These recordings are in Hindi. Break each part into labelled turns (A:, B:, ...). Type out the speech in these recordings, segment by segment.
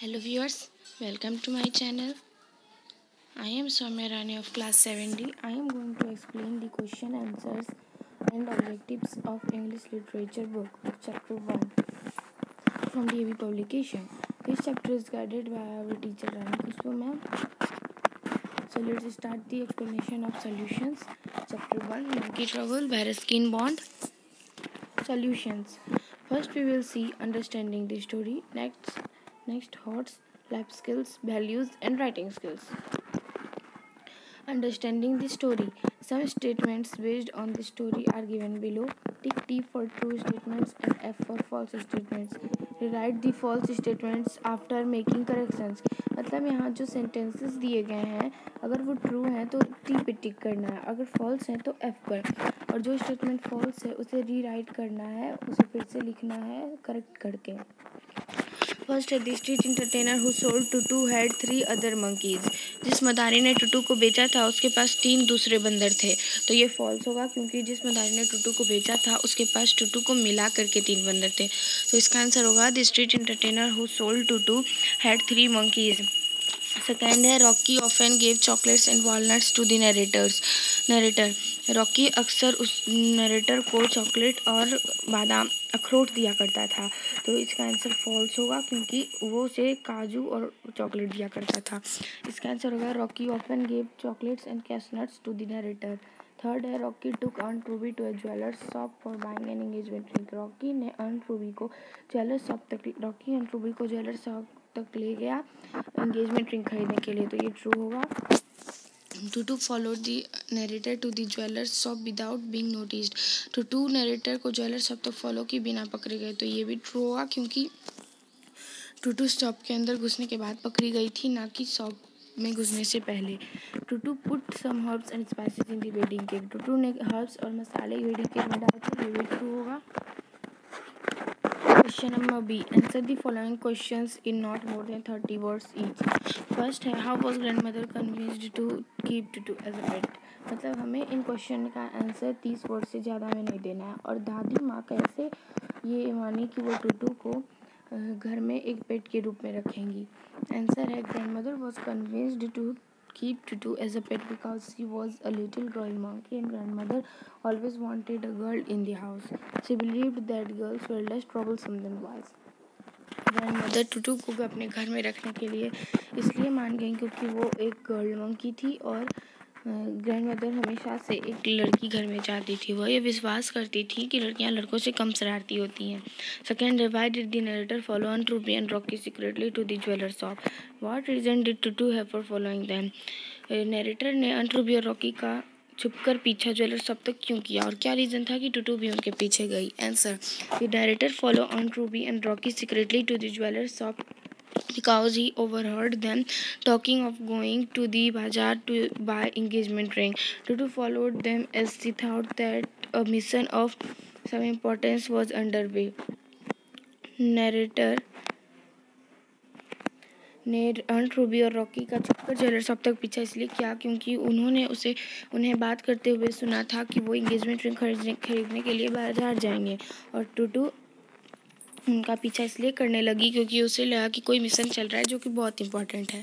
A: Hello viewers, welcome to my channel. I am Soumya Rani of class 7D. I am going to explain the question answers and objectives of English literature book of chapter 1 from the AV publication. This chapter is guided by our teacher Rani Kushbu ma'am. So let's start the explanation of solutions. Chapter 1, Monkey Trouble by Ruskin Bond. Solutions. First we will see understanding the story. Next thoughts, life skills, values and writing skills. Understanding the story. Some statements based on the story are given below. Tick T for true statements and F for false statements. Rewrite the false statements after making corrections. मतलब यहाँ जो सेंटेंसेस दिए गए हैं अगर वो ट्रू हैं तो टी पे टिक करना है, अगर फॉल्स है तो एफ पर, और जो स्टेटमेंट फॉल्स है उसे रीराइट करना है, उसे फिर से लिखना है करेक्ट करके. फर्स्ट है the street entertainer who sold Totu had 3 other monkeys. जिस मदारी ने टुटू को बेचा था उसके पास 3 दूसरे बंदर थे. तो ये फॉल्स होगा क्योंकि जिस मदारी ने टुटू को बेचा था उसके पास टुटू को मिला करके 3 बंदर थे. तो इसका आंसर होगा the street entertainer who sold Totu had 3 monkeys. Second है Rocky often gave chocolates and walnuts to the narrator. Rocky अक्सर उस नरेटर को चॉकलेट और बादाम अखरोट दिया करता था. तो इसका आंसर फॉल्स होगा क्योंकि वो उसे काजू और चॉकलेट दिया करता था. इसका आंसर होगा Rocky often gave chocolates and cashnuts to the narrator. Third है Rocky took on Ruby to a jewellers shop for buying an engagement ring. Rocky and Ruby को ज्वेलर्स शॉप तक ले गया एंगेजमेंट रिंग खरीदने के लिए. तो ये ट्रू होगा. Tutu followed the narrator to the jewellers shop without being noticed. Tutu narrator को ज्वेलर्स शॉप तक फॉलो की बिना पकड़े गए. तो ये भी ट्रू होगा क्योंकि टुटू शॉप के अंदर घुसने के बाद पकड़ी गई थी, ना कि शॉप में घुसने से पहले. Tutu put some herbs and spices in the wedding cake. Tutu ने हर्ब्स और मसाले वेडिंग केक में डाले थे. ये भी ट्रू होगा. Question number B. Answer the following questions in not more than 30 words each. First है how was grandmother convinced to keep Tutu as a pet. मतलब हमें इन क्वेश्चन का आंसर 30 वर्ड से ज़्यादा में नहीं देना है. और दादी माँ कैसे ये मानी कि वो टुटू को घर में एक पेट के रूप में रखेंगी. आंसर है grandmother was convinced to keep Tutu as a pet because she was a little girl monkey and grandmother always wanted a girl in the house. She believed that girls were less troublesome than boys. Grandmother Tutu को अपने घर में रखने के लिए इसलिए मान गई क्योंकि वो एक गर्ल मंकी थी और ग्रैंडमदर हमेशा से एक लड़की घर में चाहती थी. वह ये विश्वास करती थी कि लड़कियां लड़कों से कम शरारती होती हैं. Second, why did the narrator follow on Ruby and Rocky secretly to the jeweller shop. What reason did Tutu have for following them. Narrator ने रूबी और रॉकी का छुपकर पीछा ज्वेलर शॉप तक क्यों किया और क्या रीज़न था कि टुटू भी उनके पीछे गई. Answer, the narrator follow on Ruby and Rocky secretly to the jeweller shop because he overheard them talking of going to the bazaar to buy engagement ring. Tutu followed them as she thought that a mission of some importance was underway. Narrator ने रूबी और रॉकी का छुपकर ज्वेलर शॉप तक पीछा इसलिए किया क्योंकि उन्हें बात करते हुए सुना था कि वो एंगेजमेंट रिंग खरीदने के लिए बाजार जाएंगे. और टुटू उनका पीछा इसलिए करने लगी क्योंकि उसे लगा कि कोई मिशन चल रहा है जो कि बहुत इंपॉर्टेंट है.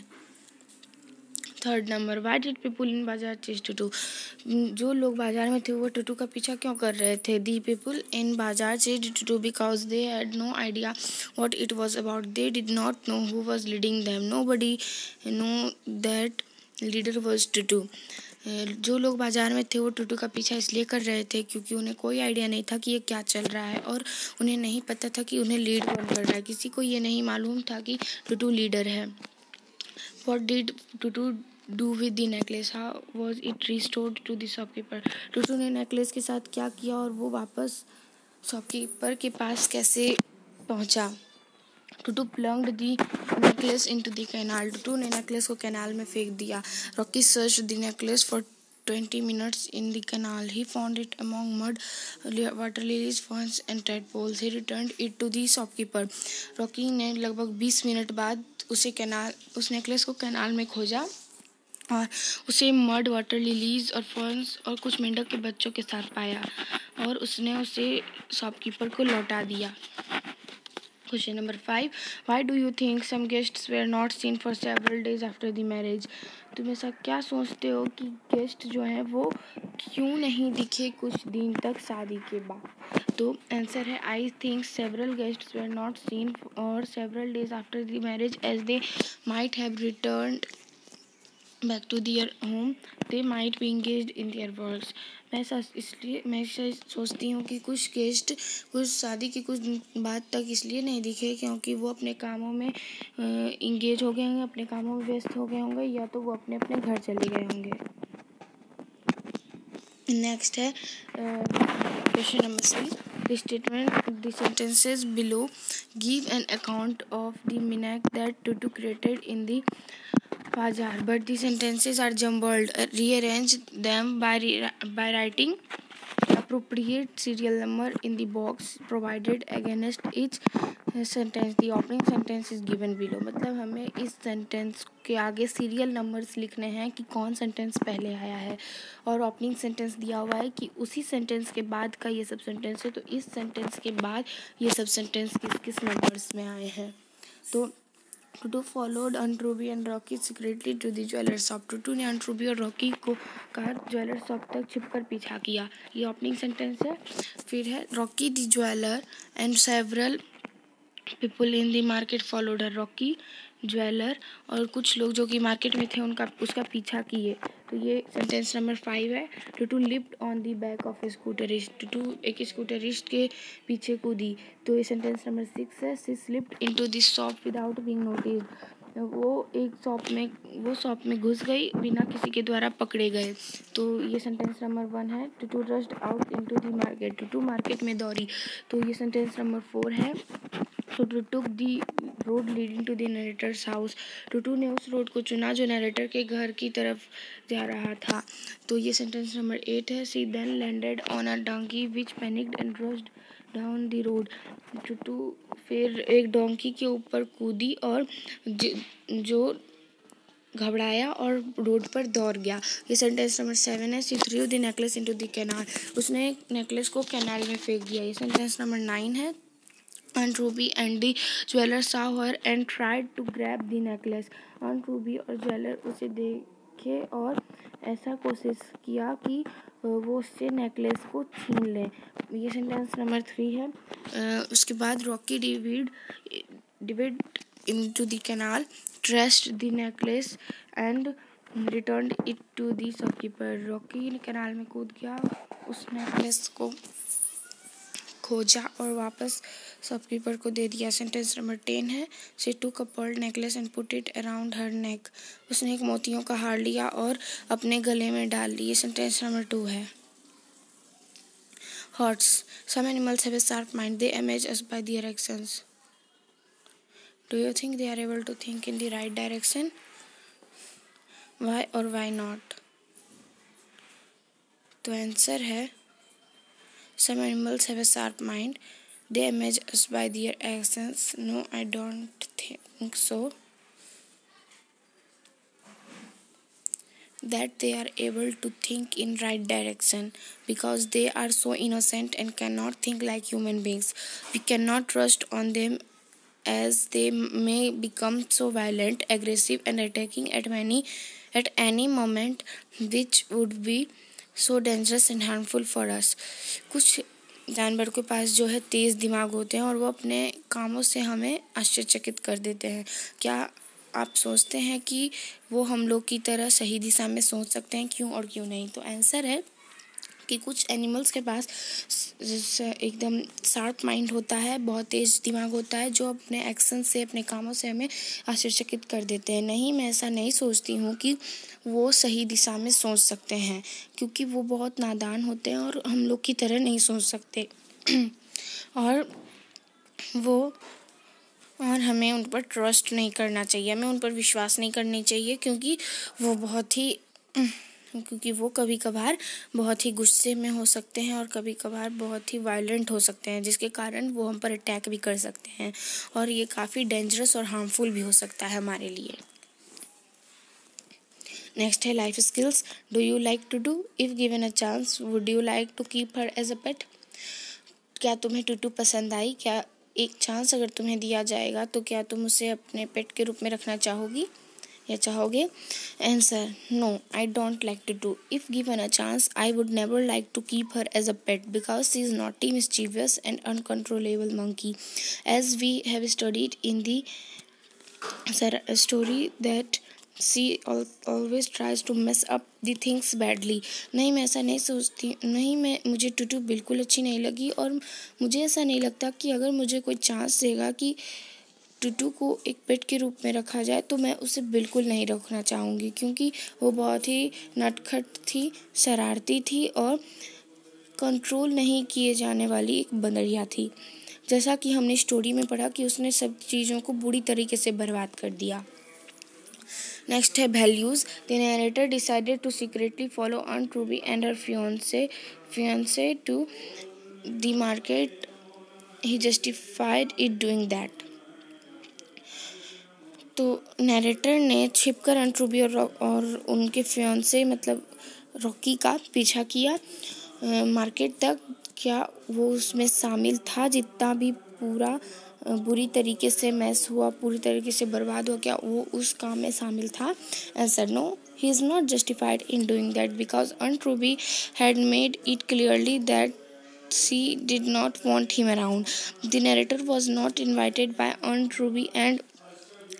A: Third number, why did people in bazaar chase Totu. जो लोग बाजार में थे वो टुटू का पीछा क्यों कर रहे थे. दी people in bazaar chase Tutu because they had no idea what it was about. They did not know who was leading them. Nobody know that leader was Tutu. जो लोग बाजार में थे वो टुटू का पीछा इसलिए कर रहे थे क्योंकि उन्हें कोई आइडिया नहीं था कि ये क्या चल रहा है और उन्हें नहीं पता था कि उन्हें लीड कौन कर रहा है. किसी को ये नहीं मालूम था कि टुटू लीडर है. What did Tutu do with the necklace. How was it restored to the shopkeeper. Tutu ने नेकलेस के साथ क्या किया और वो वापस शॉपकीपर के पास कैसे पहुंचा. Tutu plunged the necklace into the canal. Tutu ने नेकलेस को कैनाल में फेंक दिया. Rocky searched the necklace for 20 minutes in the canal. He found it among mud, water lilies, ferns and tadpoles. He returned it to the shopkeeper. Rocky ने लगभग 20 मिनट बाद उस नेकलेस को कैनाल में खोजा और उसे मड, वाटर लिलीज और फर्न्स और कुछ मेंढक के बच्चों के साथ पाया और उसने उसे शॉपकीपर को लौटा दिया. Question number 5. Why do you think some guests were not seen for several days after the marriage? तुम ऐसा क्या सोचते हो कि गेस्ट जो हैं वो क्यों नहीं दिखे कुछ दिन तक शादी के बाद? तो आंसर है I think several guests were not seen और several days after the marriage as they might have returned back to their home, they might be engaged in their works. मैं सोचती हूँ कि कुछ गेस्ट कुछ शादी के कुछ दिन बाद तक इसलिए नहीं दिखे क्योंकि वो अपने कामों में इंगेज हो गए होंगे, अपने कामों में व्यस्त हो गए होंगे, या तो वो अपने अपने घर चले गए होंगे। नेक्स्ट है question number 3. The sentences below give an account of the minhag that Tutu created in the bazaar, but the sentences are jumbled. Rearrange them by writing appropriate serial number in the box provided against each sentence. The opening sentence is given below. मतलब हमें इस सेंटेंस के आगे सीरियल नंबर्स लिखने हैं कि कौन सेंटेंस पहले आया है, और ओपनिंग सेंटेंस दिया हुआ है कि उसी सेंटेंस के बाद का ये सब सेंटेंस है, तो इस सेंटेंस के बाद ये सब सेंटेंस किस किस नंबर्स में आए हैं। तो Toto followed Aunt Ruby and Rocky secretly to the jeweller shop. Toto ने Aunt Ruby और रॉकी को कहा ज्वेलर शॉप तक छिपकर पीछा किया। ये ओपनिंग सेंटेंस है। फिर है Rocky the jeweller and several people in the market followed her. Rocky jeweller और कुछ लोग जो कि मार्केट में थे उसका पीछा किए। तो ये सेंटेंस नंबर 5 है। Toto lift on the back of a scooterist. Toto एक स्कूटरिस्ट के पीछे कूदी। तो ये सेंटेंस नंबर 6 है। She slipped into the shop without being noticed. वो शॉप में घुस गई बिना किसी के द्वारा पकड़े गए। तो ये सेंटेंस नंबर 1 है। Toto rushed out into the market. Toto market में दौड़ी। तो ये सेंटेंस नंबर 4 है। Toto took the road leading to the narrator's house. Toto ने उस रोड को चुना जो नरेटर के घर की तरफ जा रहा था। तो ये सेंटेंस नंबर 8 है। She then landed on a donkey which panicked and rushed down the road. Toto फिर एक डोंकी के ऊपर कूदी और जो घबराया और रोड पर दौड़ गया। ये सेंटेंस नंबर 7 है। She threw the necklace into the canal. उसने नेकलेस को कैनाल में फेंक दिया। ये सेंटेंस नंबर 9 है। Aunt Ruby and the jeweler saw her and tried to grab the necklace. Aunt Ruby और ज्वेलर उसे देखे और ऐसा कोशिश किया कि वो उससे नेकलेस को छीन ले। ये सेंटेंस नंबर 3 है। उसके बाद Rocky डिविड into the canal, traced the necklace and returned it to the shopkeeper. Rocky canal में कूद गया, उस नेकलेस को खोजा और वापस शॉपकीपर को दे दिया। सेंटेंस नंबर 10 है। She took a pearl necklace and put it around her neck. उसने एक मोतियों का हार लिया और अपने गले में डाल ली। सेंटेंस नंबर 2 है। Horse. Some animals have a sharp mind, they amaze us by their actions. Do you think they are able to think in the right direction? Why और व्हाई नॉट? तो आंसर है some animals have a sharp mind, they image us by their actions. No, I don't think so. That they are able to think in right direction because they are so innocent and cannot think like human beings. We cannot trust on them as they may become so violent, aggressive and attacking at any moment, which would be so dangerous and harmful for us. कुछ जानवर के पास जो है तेज़ दिमाग होते हैं और वो अपने कामों से हमें आश्चर्यचकित कर देते हैं। क्या आप सोचते हैं कि वो हम लोग की तरह सही दिशा में सोच सकते हैं? क्यों और क्यों नहीं? तो आंसर है कि कुछ एनिमल्स के पास एकदम शार्प माइंड होता है, बहुत तेज़ दिमाग होता है, जो अपने एक्शन से अपने कामों से हमें आश्चर्यचकित कर देते हैं। नहीं, मैं ऐसा नहीं सोचती हूँ कि वो सही दिशा में सोच सकते हैं, क्योंकि वो बहुत नादान होते हैं और हम लोग की तरह नहीं सोच सकते और हमें उन पर ट्रस्ट नहीं करना चाहिए, हमें उन पर विश्वास नहीं करनी चाहिए, क्योंकि वो कभी कभार बहुत ही गुस्से में हो सकते हैं और कभी कभार बहुत ही वायलेंट हो सकते हैं, जिसके कारण वो हम पर अटैक भी कर सकते हैं और ये काफ़ी डेंजरस और हार्मफुल भी हो सकता है हमारे लिए। नेक्स्ट है life skills. Do you like to do? If given a chance would you like to keep her as a pet? क्या तुम्हें टूटू पसंद आई? क्या एक चांस अगर तुम्हें दिया जाएगा तो क्या तुम उसे अपने पेट के रूप में रखना चाहोगी या चाहोगे? Answer, no, I don't like to. If given a chance, I would never like to keep her as a pet because she is naughty, मिस्chievous and uncontrollable monkey. As we have studied in the story that she always tries to mess up the things badly. नहीं, मैं ऐसा नहीं सोचती, नहीं, मुझे टूटू बिल्कुल अच्छी नहीं लगी और मुझे ऐसा नहीं लगता कि अगर मुझे कोई चांस देगा कि टूटू को एक पेट के रूप में रखा जाए तो मैं उसे बिल्कुल नहीं रखना चाहूँगी, क्योंकि वो बहुत ही नटखट थी, शरारती थी और कंट्रोल नहीं किए जाने वाली एक बंदरिया थी। जैसा कि हमने स्टोरी में पढ़ा कि उसने सब चीज़ों को बुरी तरीके से बर्बाद कर दिया। नेक्स्ट है values. The narrator decided to secretly follow on Ruby and her fiance to the market. He justified it doing that. तो नरेटर ने छिपकर ऑन रूबी और उनके फियांसे मतलब रॉकी का पीछा किया मार्केट तक. क्या वो उसमें शामिल था? जितना भी पूरा बुरी तरीके से मैस हुआ, पूरी तरीके से बर्बाद हो, क्या वो उस काम में शामिल था? Answer, no, he is not justified in doing that because Aunt Ruby had made it clearly that she did not want him around. The narrator was not invited by Aunt Ruby and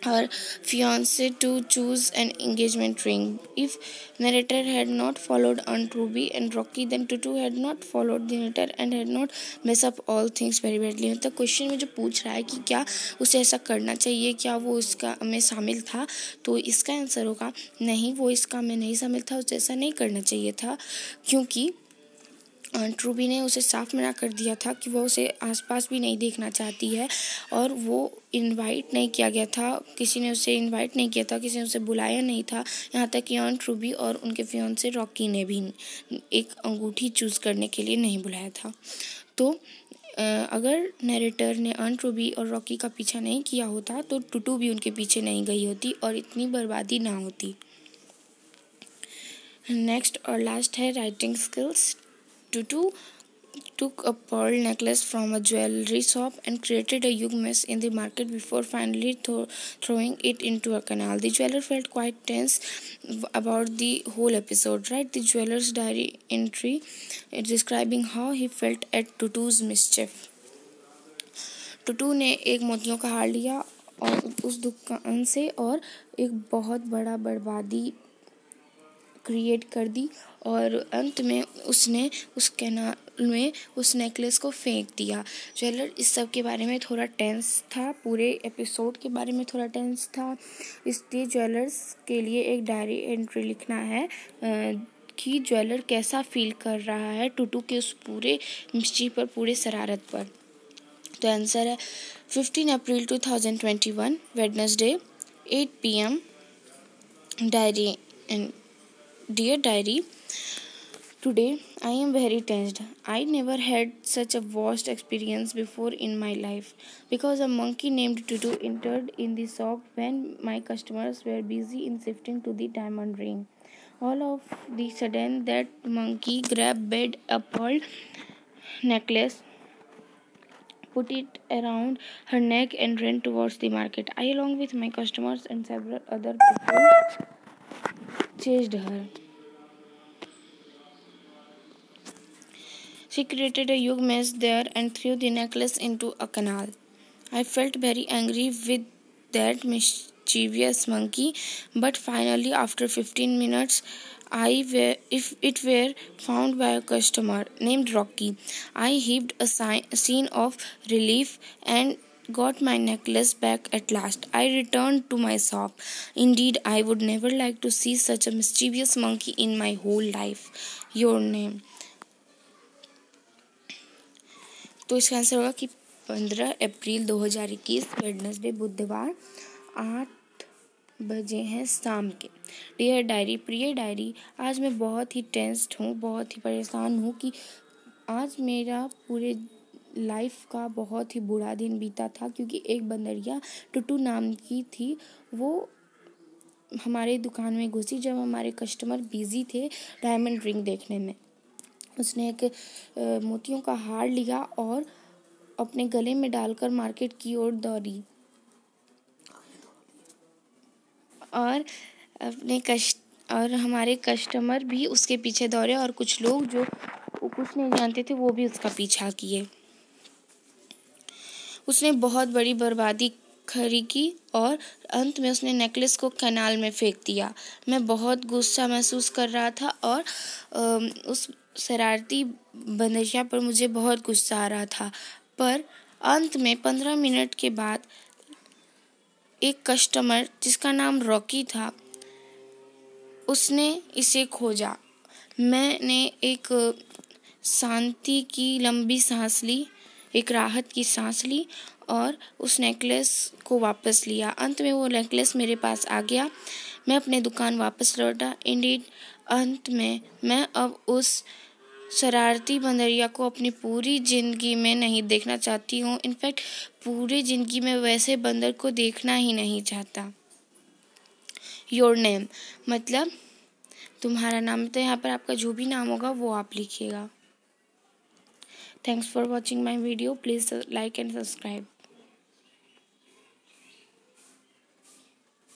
A: her fiance to choose an engagement ring. If narrator had not followed Aunt Ruby and Rocky, then Tutu had not followed the narrator and had not messed up all things very badly. मतलब क्वेश्चन में जो पूछ रहा है कि क्या उसे ऐसा करना चाहिए, क्या वो इसका में शामिल था, तो इसका आंसर होगा नहीं, वो इस काम में नहीं शामिल था, उसे ऐसा नहीं करना चाहिए था, क्योंकि आंट रूबी ने उसे साफ मना कर दिया था कि वो उसे आसपास भी नहीं देखना चाहती है और वो इनवाइट नहीं किया गया था, किसी ने उसे इनवाइट नहीं किया था, किसी ने उसे बुलाया नहीं था, यहाँ तक कि आंट रूबी और उनके फियांसे रॉकी ने भी एक अंगूठी चूज़ करने के लिए नहीं बुलाया था. तो अगर नरेटर ने आंट रूबी और रॉकी का पीछा नहीं किया होता तो टूटू भी उनके पीछे नहीं गई होती और इतनी बर्बादी ना होती. नेक्स्ट और लास्ट है writing skills. Tutu took a pearl necklace from a jewelry shop and created a huge mess in the market before finally throwing it into a canal. The jeweler felt quite tense about the whole episode. Right? The jeweler's diary entry describing how he felt at Tutu's mischief. Tutu ने एक मोतियों का हार लिया और उस दुकान से और एक बहुत बड़ा बर्बादी क्रिएट कर दी और अंत में उसने उस कैनाल में उस नेकलेस को फेंक दिया. ज्वेलर इस सब के बारे में थोड़ा टेंस था, पूरे एपिसोड के बारे में थोड़ा टेंस था, इसलिए ज्वेलर्स के लिए एक डायरी एंट्री लिखना है कि ज्वेलर कैसा फील कर रहा है टुटू के उस पूरे मिस्चीफ पर, पूरे शरारत पर. तो आंसर है 15 अप्रैल 2021 Wednesday 8 PM. Diary and Dear diary, today I am very tensed. I never had such a vast experience before in my life because a monkey named Tutu entered in the shop when my customers were busy in shifting to the diamond ring. All of the sudden, that monkey grabbed a pearl necklace, put it around her neck and ran towards the market. I, along with my customers and several other people, chased her. She created a huge mess there and threw the necklace into a canal. I felt very angry with that mischievous monkey, but finally, after 15 minutes, if it were found by a customer named Rocky, I heaved a scene of relief and got my necklace back at last. I returned to my shop. Indeed, I would never like to see such a mischievous monkey in my whole life. Your name. तो इसका आंसर होगा कि 15 अप्रैल 2021 वेडनेसडे बुधवार 8 बजे हैं शाम के. डियर डायरी, प्रिय डायरी, आज मैं बहुत ही टेंस्ड हूँ, बहुत ही परेशान हूँ कि आज मेरा पूरे लाइफ का बहुत ही बुरा दिन बीता था, क्योंकि एक बंदरिया टुटू नाम की थी, वो हमारे दुकान में घुसी जब हमारे कस्टमर बिजी थे डायमंड रिंग देखने में. उसने एक मोतियों का हार लिया और अपने गले में डालकर मार्केट की ओर दौड़ी और हमारे कस्टमर भी उसके पीछे दौड़े और कुछ लोग जो कुछ नहीं जानते थे वो भी उसका पीछा किए। उसने बहुत बड़ी बर्बादी खड़ी की और अंत में उसने नेकलेस को कैनाल में फेंक दिया। मैं बहुत गुस्सा महसूस कर रहा था और उस शरारती बंदरिया पर मुझे बहुत गुस्सा आ रहा था। पर अंत में 15 मिनट के बाद एक कस्टमर जिसका नाम रॉकी था, उसने इसे खोजा। मैंने एक शांति की लंबी सांस ली, एक राहत की सांस ली और उस नेकलेस को वापस लिया। अंत में वो नेकलेस मेरे पास आ गया। मैं अपने दुकान वापस लौटा। इंडीड अंत में मैं अब उस शरारती बंदरिया को अपनी पूरी ज़िंदगी में नहीं देखना चाहती हूँ। इनफैक्ट पूरी ज़िंदगी में वैसे बंदर को देखना ही नहीं चाहता। योर नेम मतलब तुम्हारा नाम, तो यहाँ पर आपका जो भी नाम होगा वो आप लिखिएगा। Thanks for watching my video. Please like and subscribe.